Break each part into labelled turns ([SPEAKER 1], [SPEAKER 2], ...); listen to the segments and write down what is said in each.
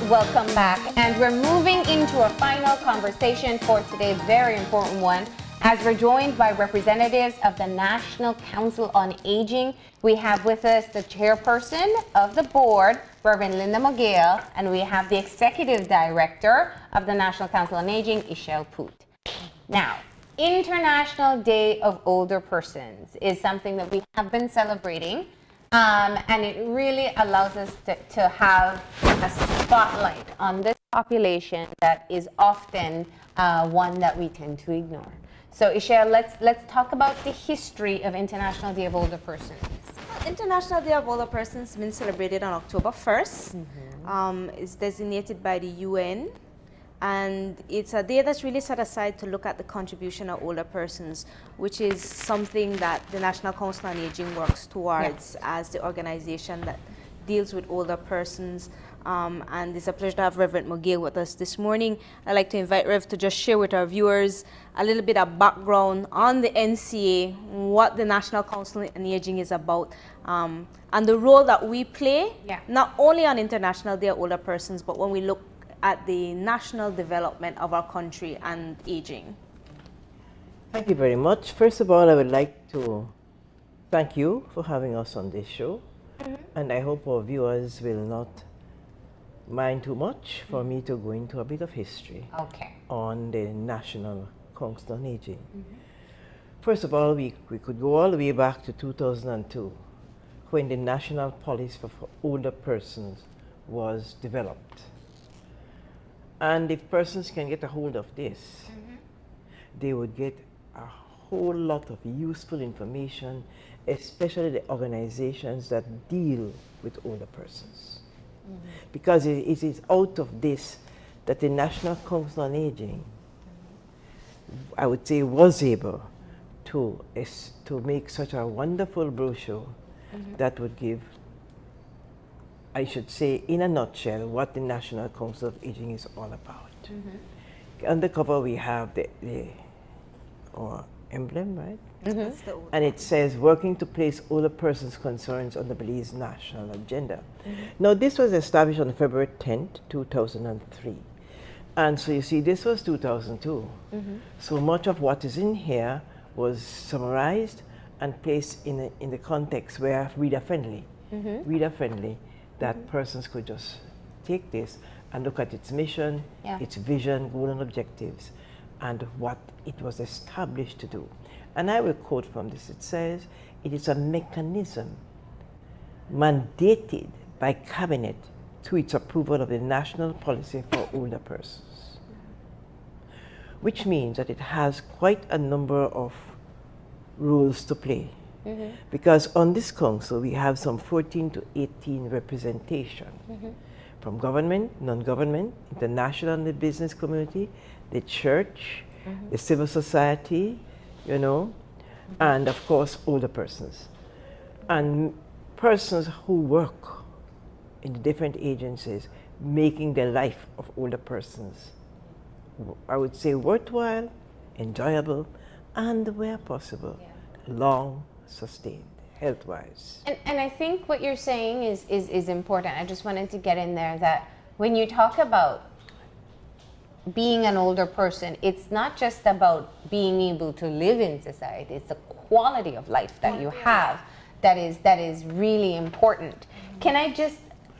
[SPEAKER 1] Welcome back, and we're moving into a final conversation for today's very important one, as we're joined by representatives of the National Council on Aging. We have with us the chairperson of the board, Reverend Lynda Moguel, and we have the executive director of the National Council on Aging, Chel Poot. Now, International Day of Older Persons is something that we have been celebrating. And it really allows us to have a spotlight on this population that is often one that we tend to ignore. So, Chel, let's talk about the history of International Day of Older Persons.
[SPEAKER 2] International Day of Older Persons has been celebrated on October 1st. It's designated by the UN. And it's a day that's really set aside to look at the contribution of older persons, which is something that the National Council on Aging works towards as the organization that deals with older persons. And it's a pleasure to have Reverend Moguel with us this morning. I'd like to invite Rev to just share with our viewers a little bit of background on the NCA, what the National Council on Aging is about, and the role that we play, not only on International Day of Older Persons, but when we look at the national development of our country and aging.
[SPEAKER 3] Thank you very much. First of all, I would like to thank you for having us on this show. And I hope our viewers will not mind too much for me to go into a bit of history on the National Council on Aging. First of all, we could go all the way back to 2002, when the National Policy for Older Persons was developed. And if persons can get a hold of this, they would get a whole lot of useful information, especially the organizations that deal with older persons. Because it is out of this that the National Council on Aging, I would say, was able to make such a wonderful brochure that would give, I should say, in a nutshell, what the National Council of Aging is all about. On the cover, we have our emblem, right? And it says, working to place older persons' concerns on the Belize national agenda. Now, this was established on February 10th, 2003. And so you see, this was 2002. So much of what is in here was summarized and placed in the context where reader-friendly, that persons could just take this and look at its mission, its vision, goal and objectives, and what it was established to do. And I will quote from this. It says, it is a mechanism mandated by Cabinet to its approval of the National Policy for Older Persons, which means that it has quite a number of roles to play. Because on this council, we have some 14 to 18 representation from government, non-government, international and the business community, the church, the civil society, you know, and of course, older persons. And persons who work in the different agencies, making the life of older persons, I would say, worthwhile, enjoyable, and where possible, long sustained, health-wise.
[SPEAKER 1] And I think what you're saying is important. I just wanted to get in there that when you talk about being an older person, it's not just about being able to live in society, it's the quality of life that you have that is really important. Can I just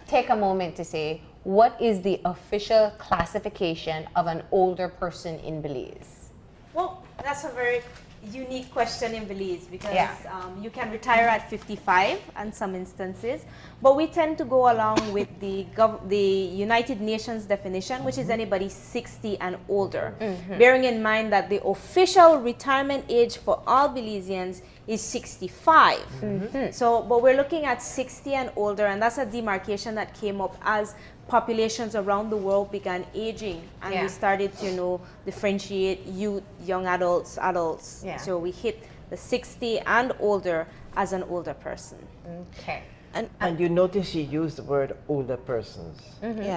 [SPEAKER 1] take a moment to say, what is the official classification of an older person in Belize?
[SPEAKER 2] Well, that's a very unique question in Belize, because you can retire at 55 in some instances, but we tend to go along with the United Nations definition, which is anybody 60 and older, bearing in mind that the official retirement age for all Belizeans is 65. So, but we're looking at 60 and older, and that's a demarcation that came up as populations around the world began aging, and we started to, you know, differentiate youth, young adults, adults. So we hit the 60 and older as an older person.
[SPEAKER 3] And you notice she used the word older persons,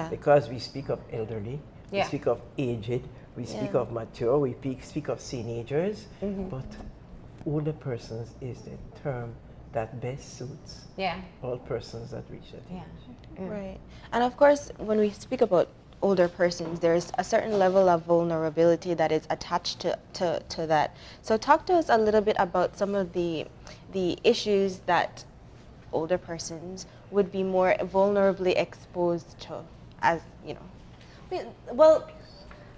[SPEAKER 3] because we speak of elderly, we speak of aged, we speak of mature, we speak of teenagers, but older persons is the term that best suits all persons that reach that age.
[SPEAKER 4] Right. And of course, when we speak about older persons, there's a certain level of vulnerability that is attached to that. So talk to us a little bit about some of the issues that older persons would be more vulnerably exposed to, as you know.
[SPEAKER 2] Well,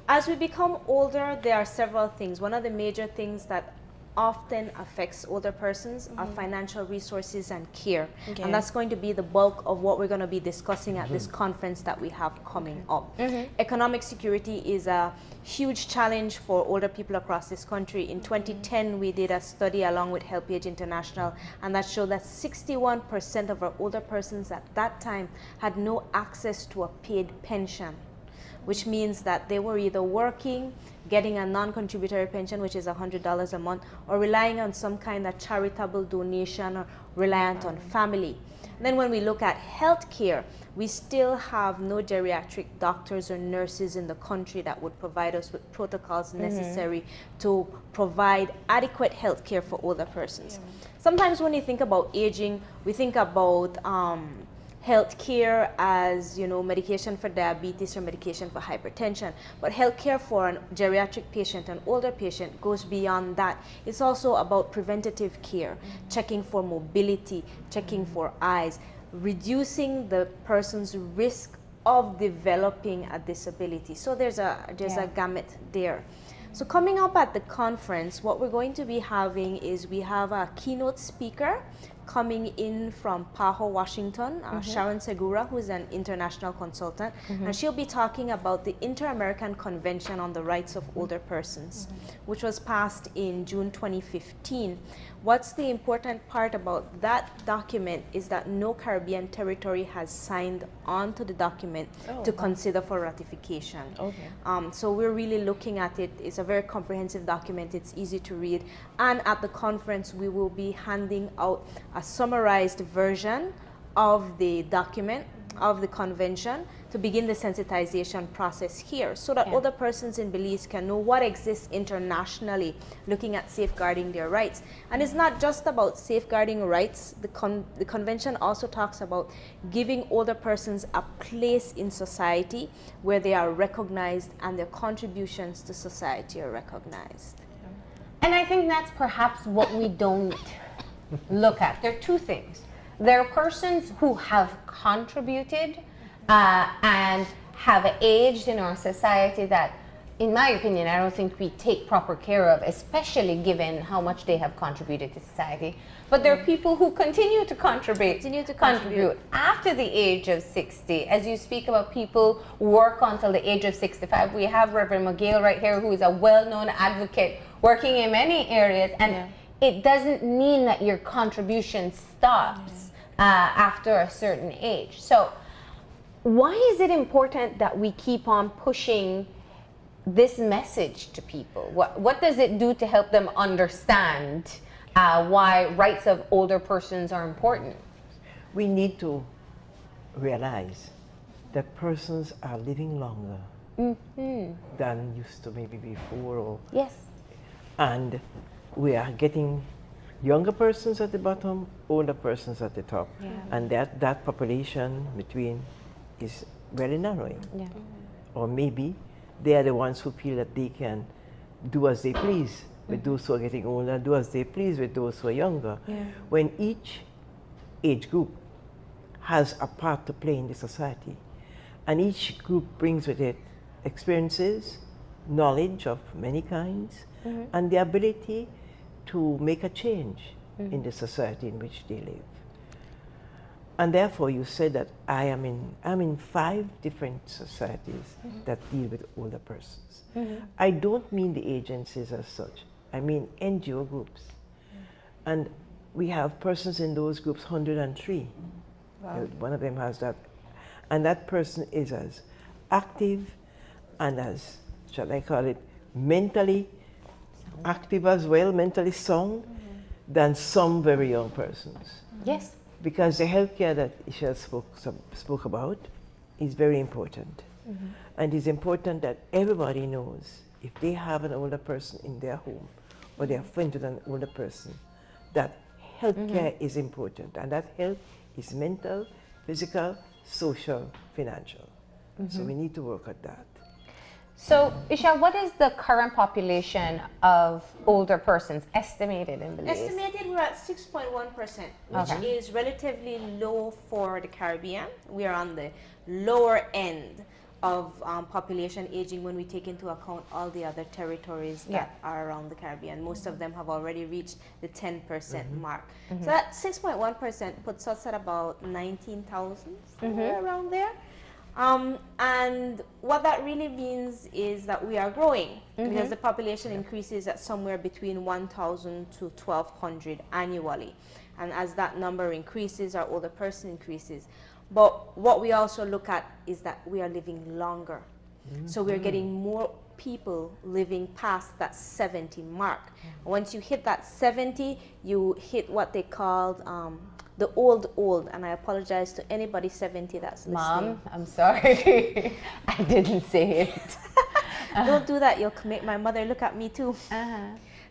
[SPEAKER 2] as we become older, there are several things. One of the major things that often affects older persons are financial resources and care.
[SPEAKER 4] Okay.
[SPEAKER 2] And that's going to be the bulk of what we're going to be discussing at this conference that we have coming up. Economic security is a huge challenge for older people across this country. In 2010, we did a study along with HelpAge International, and that showed that 61% of our older persons at that time had no access to a paid pension, which means that they were either working, getting a non-contributory pension, which is $100 a month, or relying on some kind of charitable donation or reliant on family. And then when we look at healthcare, we still have no geriatric doctors or nurses in the country that would provide us with protocols necessary to provide adequate healthcare for older persons. Sometimes when you think about aging, we think about healthcare as, you know, medication for diabetes or medication for hypertension. But healthcare for a geriatric patient, an older patient, goes beyond that. It's also about preventative care, checking for mobility, checking for eyes, reducing the person's risk of developing a disability. So there's a gamut there. So coming up at the conference, what we're going to be having is we have a keynote speaker coming in from Paho, Washington, Sharon Segura, who is an international consultant, and she'll be talking about the Inter-American Convention on the Rights of Older Persons, which was passed in June 2015. What's the important part about that document is that no Caribbean territory has signed on to the document to consider for ratification. So we're really looking at it. It's a very comprehensive document. It's easy to read. And at the conference, we will be handing out a summarized version of the document, of the convention, to begin the sensitization process here, so that other persons in Belize can know what exists internationally, looking at safeguarding their rights. And it's not just about safeguarding rights. The convention also talks about giving older persons a place in society where they are recognized and their contributions to society are recognized.
[SPEAKER 1] And I think that's perhaps what we don't look at. There are two things. There are persons who have contributed and have aged in our society that, in my opinion, I don't think we take proper care of, especially given how much they have contributed to society. But there are people who continue to contribute after the age of 60. As you speak about people who work until the age of 65, we have Reverend Moguel right here, who is a well-known advocate working in many areas, and it doesn't mean that your contribution stops after a certain age. So why is it important that we keep on pushing this message to people? What does it do to help them understand why rights of older persons are important?
[SPEAKER 3] We need to realize that persons are living longer than used to maybe before. Or, and we are getting younger persons at the bottom, older persons at the top. And that population between is very narrowing. Or maybe they are the ones who feel that they can do as they please with those who are getting older, do as they please with those who are younger. When each age group has a part to play in the society, and each group brings with it experiences, knowledge of many kinds, and the ability to make a change in the society in which they live. And therefore you said that I'm in 5 different societies that deal with older persons. I don't mean the agencies as such. I mean NGO groups. And we have persons in those groups, 103. One of them has that. And that person is as active and as, shall I call it, mentally active as well, mentally sound, than some very young persons. Because the healthcare that Chel spoke about is very important. And it's important that everybody knows if they have an older person in their home or they are friends with an older person, that healthcare is important, and that health is mental, physical, social, financial. So we need to work at that.
[SPEAKER 1] So, Chel, what is the current population of older persons estimated in Belize?
[SPEAKER 2] Estimated, we're at 6.1%, which is relatively low for the Caribbean. We are on the lower end of population aging when we take into account all the other territories that are around the Caribbean. Most of them have already reached the 10% mark. So that 6.1% puts us at about 19,000, somewhere around there. And what that really means is that we are growing because the population increases at somewhere between 1,000 to 1,200 annually. And as that number increases, our older person increases. But what we also look at is that we are living longer. So we're getting more people living past that 70 mark. Once you hit that 70, you hit what they called the old, and I apologize to anybody 70 that's listening.
[SPEAKER 1] Mom, I'm sorry. I didn't say it.
[SPEAKER 2] Don't do that, you'll make my mother look at me too.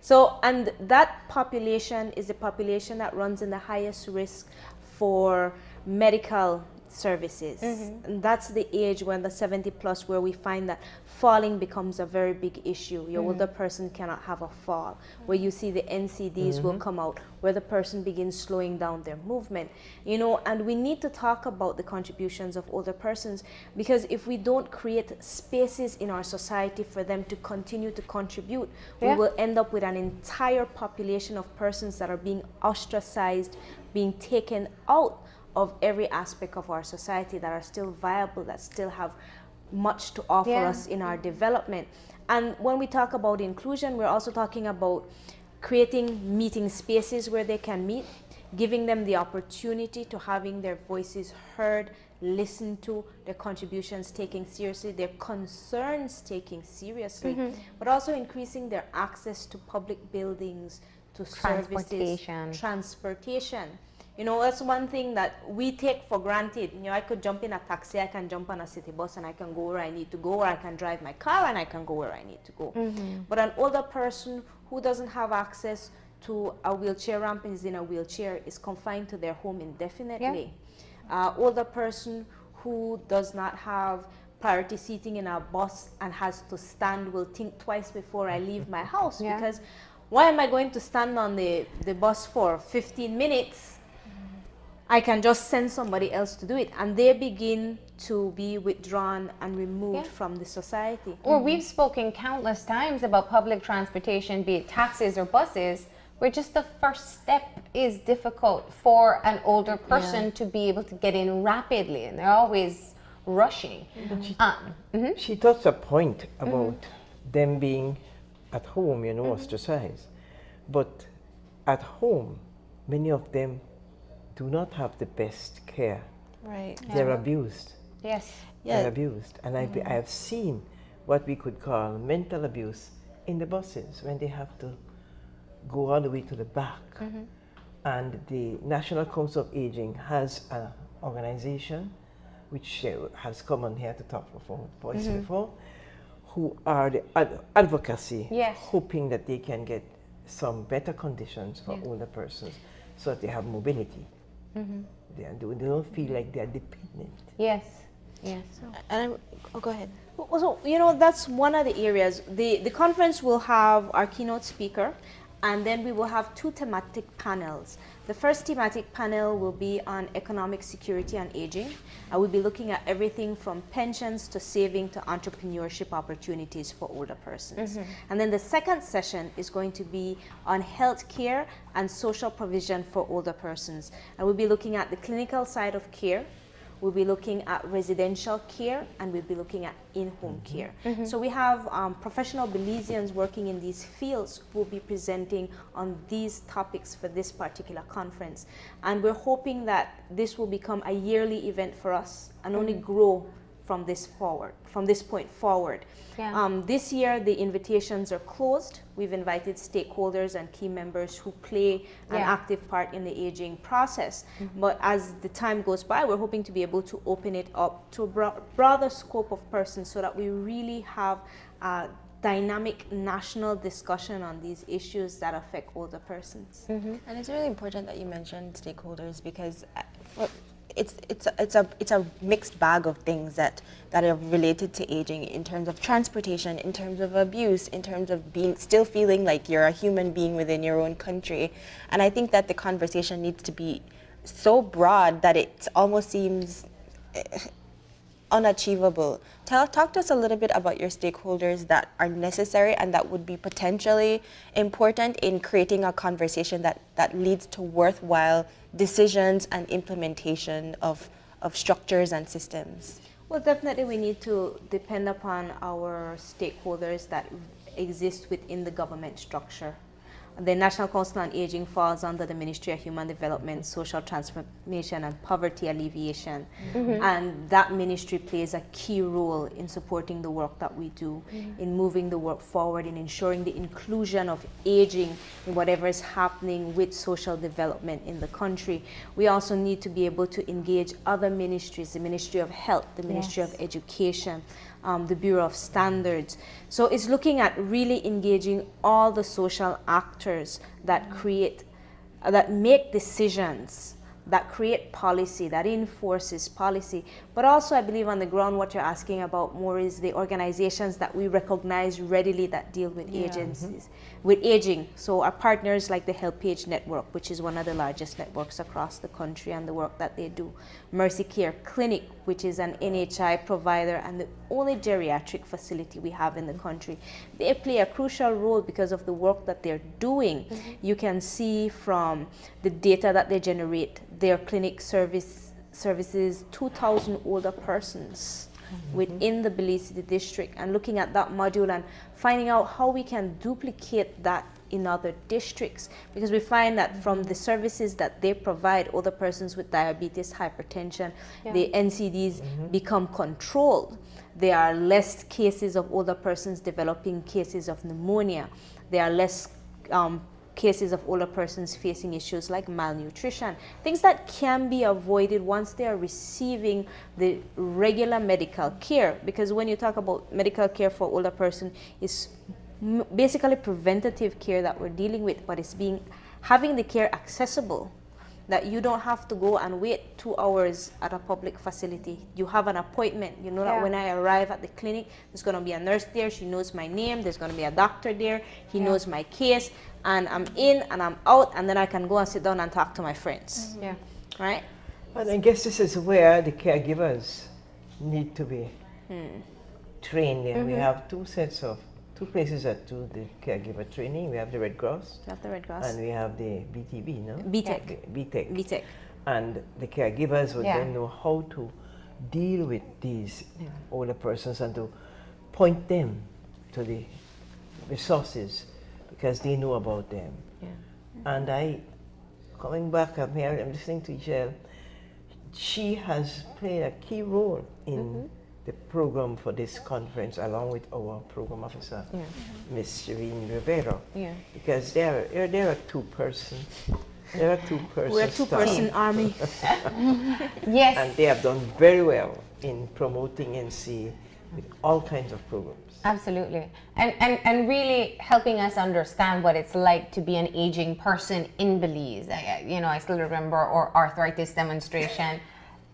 [SPEAKER 2] So, and that population is the population that runs in the highest risk for medical services. And that's the age when the 70 plus where we find that falling becomes a very big issue. Your older person cannot have a fall, where you see the NCDs will come out, where the person begins slowing down their movement. You know, and we need to talk about the contributions of older persons, because if we don't create spaces in our society for them to continue to contribute, we will end up with an entire population of persons that are being ostracized, being taken out of every aspect of our society, that are still viable, that still have much to offer us in our development. And when we talk about inclusion, we're also talking about creating meeting spaces where they can meet, giving them the opportunity to having their voices heard, listened to, their contributions taken seriously, their concerns taken seriously, but also increasing their access to public buildings, to services, transportation. You know, that's one thing that we take for granted. You know, I could jump in a taxi, I can jump on a city bus, and I can go where I need to go, or I can drive my car and I can go where I need to go. But an older person who doesn't have access to a wheelchair ramp and is in a wheelchair is confined to their home indefinitely. Older person who does not have priority seating in a bus and has to stand will think twice before I leave my house, because why am I going to stand on the bus for 15 minutes? I can just send somebody else to do it, and they begin to be withdrawn and removed from the society.
[SPEAKER 1] Or we've spoken countless times about public transportation, be it taxis or buses, where just the first step is difficult for an older person to be able to get in rapidly, and they're always rushing.
[SPEAKER 3] She touched a point about them being at home, you know, ostracized. But at home, many of them do not have the best care.
[SPEAKER 4] Right.
[SPEAKER 3] They're abused.
[SPEAKER 1] Yes.
[SPEAKER 3] They're abused. And I have seen what we could call mental abuse in the buses when they have to go all the way to the back. And the National Council of Aging has an organization which has come on here to talk before, voice before, who are the advocacy, hoping that they can get some better conditions for older persons so that they have mobility. They don't feel like they're dependent.
[SPEAKER 1] Yes. Yes.
[SPEAKER 4] And go ahead.
[SPEAKER 2] So, you know, that's one of the areas. The conference will have our keynote speaker, and then we will have two thematic panels. The first thematic panel will be on economic security and aging. I will be looking at everything from pensions to saving to entrepreneurship opportunities for older persons. And then the second session is going to be on health care and social provision for older persons. And we'll be looking at the clinical side of care. We'll be looking at residential care, and we'll be looking at in-home care. So we have professional Belizeans working in these fields who will be presenting on these topics for this particular conference. And we're hoping that this will become a yearly event for us and only grow from this point forward. This year, the invitations are closed. We've invited stakeholders and key members who play an active part in the aging process. But as the time goes by, we're hoping to be able to open it up to a broader scope of persons so that we really have dynamic national discussion on these issues that affect older persons.
[SPEAKER 4] And it's really important that you mentioned stakeholders, because it's a mixed bag of things that are related to aging, in terms of transportation, in terms of abuse, in terms of still feeling like you're a human being within your own country. And I think that the conversation needs to be so broad that it almost seems unachievable. Talk to us a little bit about your stakeholders that are necessary and that would be potentially important in creating a conversation that leads to worthwhile decisions and implementation of structures and systems.
[SPEAKER 2] Well, definitely we need to depend upon our stakeholders that exist within the government structure. The National Council on Aging falls under the Ministry of Human Development, Social Transformation and Poverty Alleviation. And that ministry plays a key role in supporting the work that we do, in moving the work forward, in ensuring the inclusion of aging in whatever is happening with social development in the country. We also need to be able to engage other ministries, the Ministry of Health, the Ministry of Education, the Bureau of Standards. So it's looking at really engaging all the social actors that make decisions, that create policy, that enforces policy. But also, I believe on the ground, what you're asking about more is the organizations that we recognize readily that deal with agencies, with aging. So our partners like the HelpAge Network, which is one of the largest networks across the country, and the work that they do. Mercy Care Clinic, which is an NHI provider and the only geriatric facility we have in the country. They play a crucial role because of the work that they're doing. You can see from the data that they generate, their clinic services 2,000 older persons within the Belize City District, and looking at that module and finding out how we can duplicate that in other districts, because we find that from the services that they provide, older persons with diabetes, hypertension, the NCDs become controlled. There are less cases of older persons developing cases of pneumonia. There are less cases of older persons facing issues like malnutrition, things that can be avoided once they are receiving the regular medical care. Because when you talk about medical care for older person, it's basically preventative care that we're dealing with, but it's having the care accessible, that you don't have to go and wait 2 hours at a public facility. You have an appointment. You know that when I arrive at the clinic, there's going to be a nurse there. She knows my name. There's going to be a doctor there. He knows my case. And I'm in and I'm out, and then I can go and sit down and talk to my friends. Right?
[SPEAKER 3] And I guess this is where the caregivers need to be trained in. We have two places that do the caregiver training. We have the Red Cross.
[SPEAKER 2] We have the Red Cross.
[SPEAKER 3] And we have the BTB, no?
[SPEAKER 2] BTEC.
[SPEAKER 3] BTEC. And the caregivers would then know how to deal with these older persons and to point them to the resources, because they know about them. And coming back, I'm listening to Chel. She has played a key role in the program for this conference, along with our program officer, Ms. Shereen Rivera. Because there are two-person. There are two-person.
[SPEAKER 2] We're a two-person army.
[SPEAKER 3] And they have done very well in promoting NCA with all kinds of programs.
[SPEAKER 1] Absolutely. And really helping us understand what it's like to be an aging person in Belize. I still remember our arthritis demonstration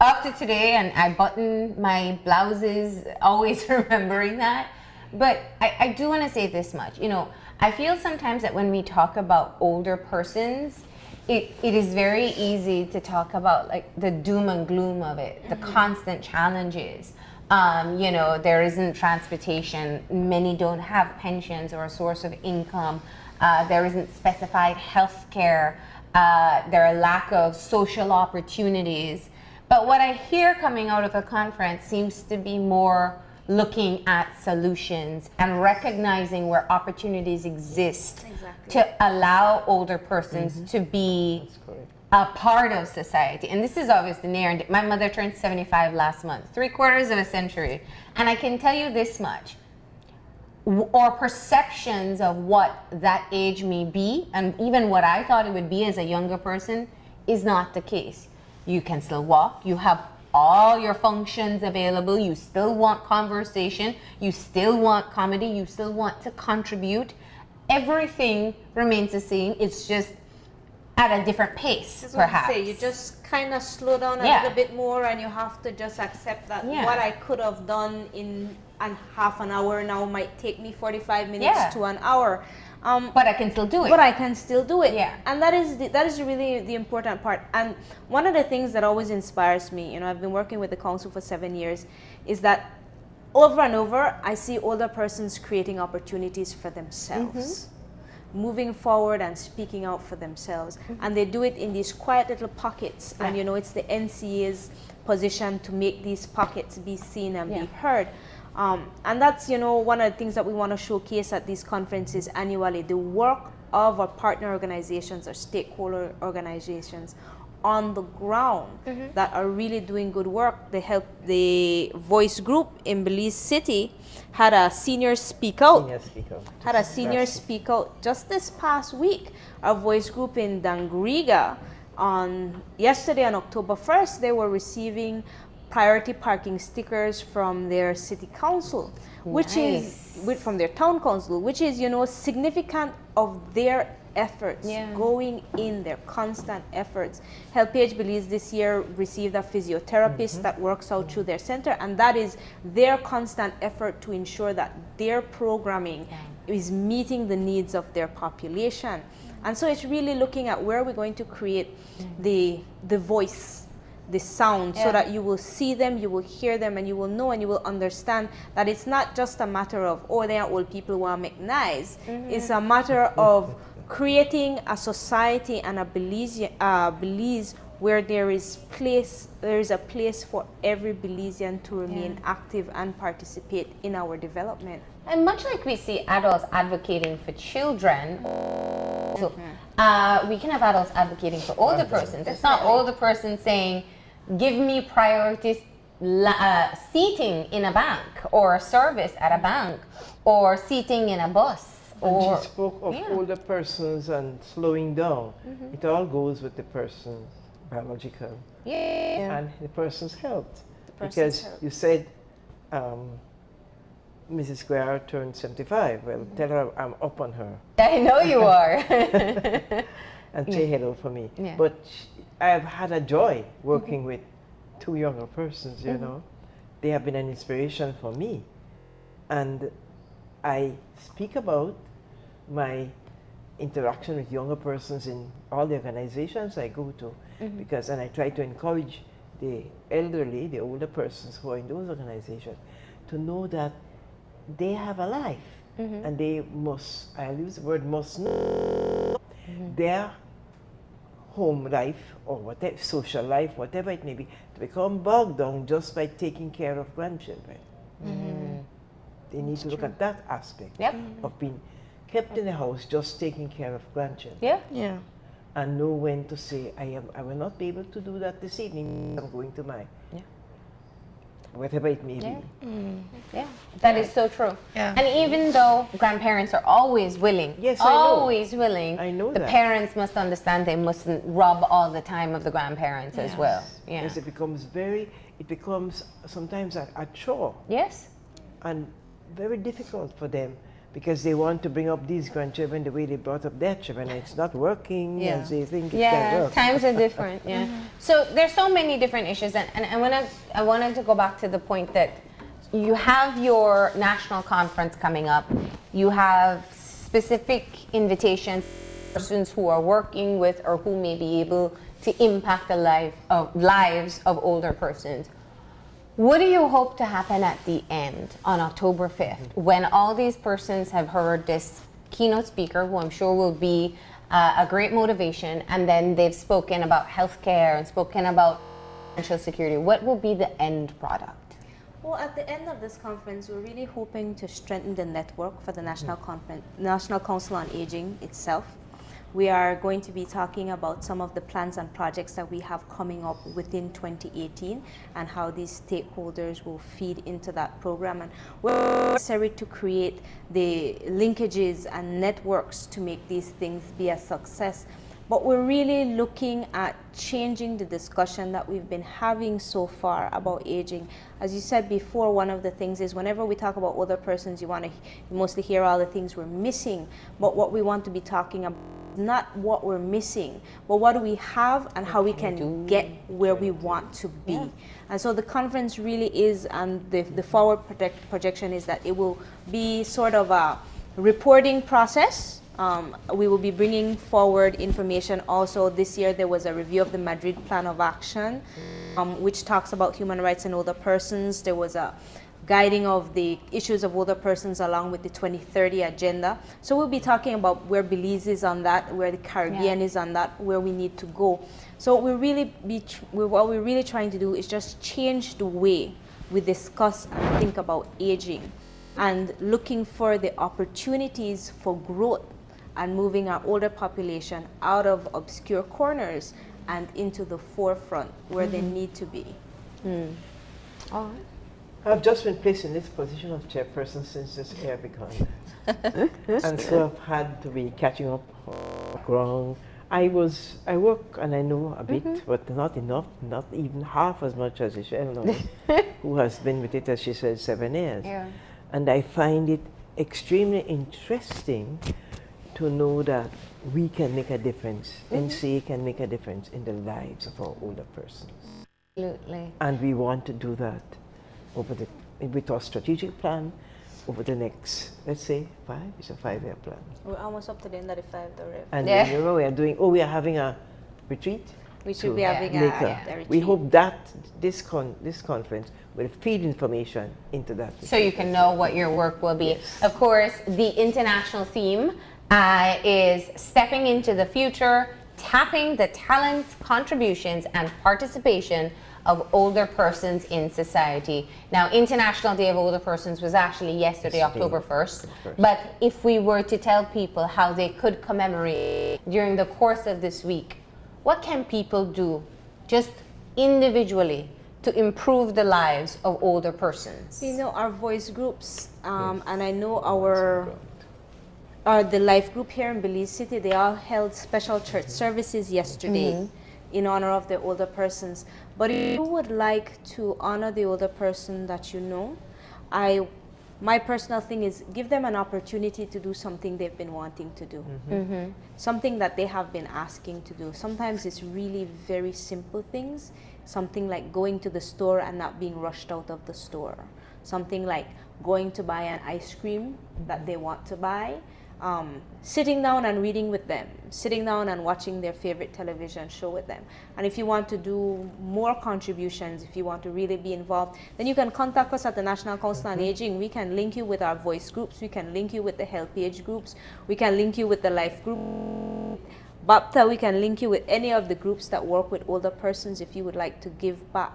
[SPEAKER 1] up to today, and I button my blouses, always remembering that. But I do want to say this much. I feel sometimes that when we talk about older persons, it is very easy to talk about like the doom and gloom of it, the constant challenges. There isn't transportation. Many don't have pensions or a source of income. There isn't specified health care. There are lack of social opportunities. But what I hear coming out of the conference seems to be more looking at solutions and recognizing where opportunities exist to allow older persons to be a part of society. And this is obviously near and my mother turned 75 last month, 3/4 of a century. And I can tell you this much, or perceptions of what that age may be, and even what I thought it would be as a younger person, is not the case. You can still walk, you have all your functions available. You still want conversation. You still want comedy. You still want to contribute. Everything remains the same. It's just at a different pace,
[SPEAKER 2] That's what I
[SPEAKER 1] perhaps.
[SPEAKER 2] say. You just kind of slow down a
[SPEAKER 1] Yeah.
[SPEAKER 2] little bit more, and you have to just accept that
[SPEAKER 1] Yeah.
[SPEAKER 2] what I could have done in half an hour now might take me 45 minutes
[SPEAKER 1] Yeah.
[SPEAKER 2] to an hour.
[SPEAKER 1] But I can still do it.
[SPEAKER 2] But I can still do it.
[SPEAKER 1] Yeah.
[SPEAKER 2] And that is really the important part. And one of the things that always inspires me, you know, I've been working with the council for 7 years, is that over and over, I see older persons creating opportunities for themselves, moving forward and speaking out for themselves. And they do it in these quiet little pockets. And, you know, it's the NCA's position to make these pockets be seen and be heard. And that's, you know, one of the things that we want to showcase at these conferences annually, the work of our partner organizations or stakeholder organizations on the ground that are really doing good work. The Voice Group in Belize City had a senior speak out. Speak out just this past week. Our Voice Group in Dangriga, yesterday on October 1st, they were receiving priority parking stickers from their city council, which is from their town council, which is, you know, significant of their efforts going in, their constant efforts. Help Age Belize this year received a physiotherapist that works out through their center, and that is their constant effort to ensure that their programming is meeting the needs of their population. And so it's really looking at where we're going to create the voice, the sound, so that you will see them, you will hear them, and you will know and you will understand that it's not just a matter of, oh, they are old people who want to make nice. It's a matter of creating a society and a Belize where there is a place for every Belizean to remain active and participate in our development.
[SPEAKER 1] And much like we see adults advocating for children, so we can have adults advocating for older persons. It's not older persons saying, give me priority seating in a bank or a service at a bank or seating in a bus.
[SPEAKER 3] And she spoke of older persons and slowing down. It all goes with the person's biological and the person's health. Because you said Mrs. Guerra turned 75. Well, tell her I'm up on her.
[SPEAKER 1] I know you are.
[SPEAKER 3] And say hello for me.
[SPEAKER 1] Yeah.
[SPEAKER 3] But I've had a joy working with two younger persons, you know. They have been an inspiration for me. And I speak about my interaction with younger persons in all the organizations I go to, because, and I try to encourage the elderly, the older persons who are in those organizations, to know that they have a life, and they must, I'll use the word must, know their home life or whatever, social life, whatever it may be, to become bogged down just by taking care of grandchildren. They need to look at that aspect of being kept in the house just taking care of grandchildren. And know when to say, I will not be able to do that this evening. I'm going to my whatever it may be.
[SPEAKER 1] That is so true. And even though grandparents are always willing, always willing,
[SPEAKER 3] I know
[SPEAKER 1] the parents must understand they mustn't rob all the time of the grandparents as well.
[SPEAKER 3] Because it becomes sometimes a chore. And very difficult for them, because they want to bring up these grandchildren the way they brought up their children, and it's not working, and they think it can work.
[SPEAKER 1] Times are different. So there's so many different issues, and I wanted to go back to the point that you have your national conference coming up. You have specific invitations for persons who are working with or who may be able to impact the lives of older persons. What do you hope to happen at the end on October 5th, when all these persons have heard this keynote speaker, who I'm sure will be a great motivation, and then they've spoken about healthcare and spoken about financial security? What will be the end product?
[SPEAKER 2] Well, at the end of this conference, we're really hoping to strengthen the network for the National Council on Aging itself. We are going to be talking about some of the plans and projects that we have coming up within 2018 and how these stakeholders will feed into that program, and we're necessary to create the linkages and networks to make these things be a success. but we're really looking at changing the discussion that we've been having so far about aging. As you said before, one of the things is whenever we talk about older persons, you mostly hear all the things we're missing, but what we want to be talking about is not what we're missing, but what do we have and how we can get where we want to be. Yeah. And so the conference really is, and the forward projection is that it will be sort of a reporting process. We will be bringing forward information. Also, this year there was a review of the Madrid Plan of Action, which talks about human rights and older persons. There was a guiding of the issues of older persons along with the 2030 agenda. So we'll be talking about where Belize is on that, where the Caribbean is on that, where we need to go. So what we're really trying to do is just change the way we discuss and think about aging, and looking for the opportunities for growth and moving our older population out of obscure corners and into the forefront where they need to be.
[SPEAKER 1] All right.
[SPEAKER 3] I've just been placed in this position of chairperson since this year began. And so I've had to be catching up on ground. I work and I know a bit, but not enough, not even half as much as Chel knows, who has been with it, as she said, 7 years.
[SPEAKER 1] Yeah.
[SPEAKER 3] And I find it extremely interesting to know that we can make a difference, NCA can make a difference in the lives of our older persons.
[SPEAKER 1] Absolutely.
[SPEAKER 3] And we want to do that with our strategic plan over the next, let's say, it's a 5-year plan.
[SPEAKER 2] We're almost up to the end of the 5 already.
[SPEAKER 3] And you know, we are having a retreat.
[SPEAKER 2] We should be having a retreat.
[SPEAKER 3] We hope that this conference will feed information into that.
[SPEAKER 1] So you can know what your work will be.
[SPEAKER 3] Yes.
[SPEAKER 1] Of course, the international theme is stepping into the future, tapping the talents, contributions, and participation of older persons in society. Now, International Day of Older Persons was actually yesterday, October 1st. But if we were to tell people how they could commemorate during the course of this week, what can people do just individually to improve the lives of older persons?
[SPEAKER 2] You know, our voice groups, and I know the life group here in Belize City, they all held special church services yesterday in honor of the older persons. But if you would like to honor the older person that you know, my personal thing is give them an opportunity to do something they've been wanting to do. Something that they have been asking to do. Sometimes it's really very simple things. Something like going to the store and not being rushed out of the store. Something like going to buy an ice cream that they want to buy. Sitting down and reading with them, sitting down and watching their favorite television show with them. And if you want to do more contributions, if you want to really be involved, then you can contact us at the National Council on Aging. We can link you with our voice groups, we can link you with the Help Age groups, we can link you with the Life group. BAPTA, we can link you with any of the groups that work with older persons if you would like to give back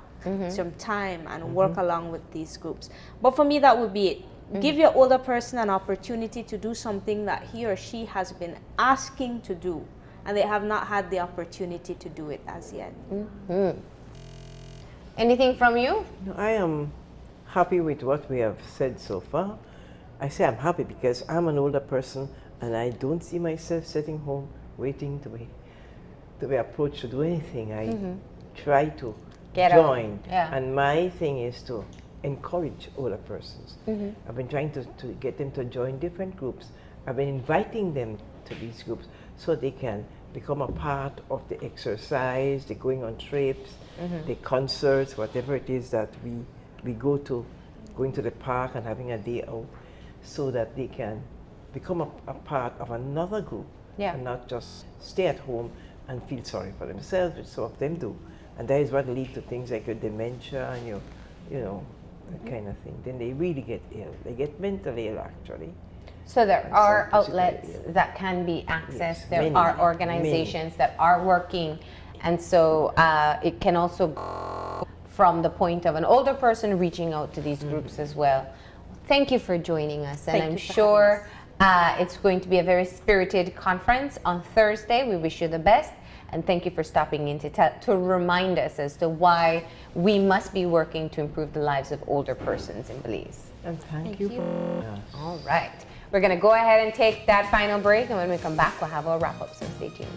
[SPEAKER 2] some time and work along with these groups. But for me, that would be it. Give your older person an opportunity to do something that he or she has been asking to do, and they have not had the opportunity to do it as yet.
[SPEAKER 1] Anything from you?
[SPEAKER 3] No, I am happy with what we have said so far. I say I'm happy because I'm an older person and I don't see myself sitting home waiting to be approached to do anything. I try to join. And my thing is to encourage older persons. I've been trying to get them to join different groups. I've been inviting them to these groups so they can become a part of the exercise, the going on trips, the concerts, whatever it is that we go to, going to the park and having a day out, so that they can become a part of another group and not just stay at home and feel sorry for themselves, which some of them do. And that is what leads to things like your dementia and your, that kind of thing. Then they really get ill. They get mentally ill, actually.
[SPEAKER 1] So there are outlets that can be accessed. There are organizations that are working. And so it can also go from the point of an older person reaching out to these groups as well. Thank you for joining us. And I'm sure it's going to be a very spirited conference on Thursday. We wish you the best. And thank you for stopping in to remind us as to why we must be working to improve the lives of older persons in Belize.
[SPEAKER 3] And thank you for us.
[SPEAKER 1] All right. We're going to go ahead and take that final break. And when we come back, we'll have our wrap-up. So stay tuned.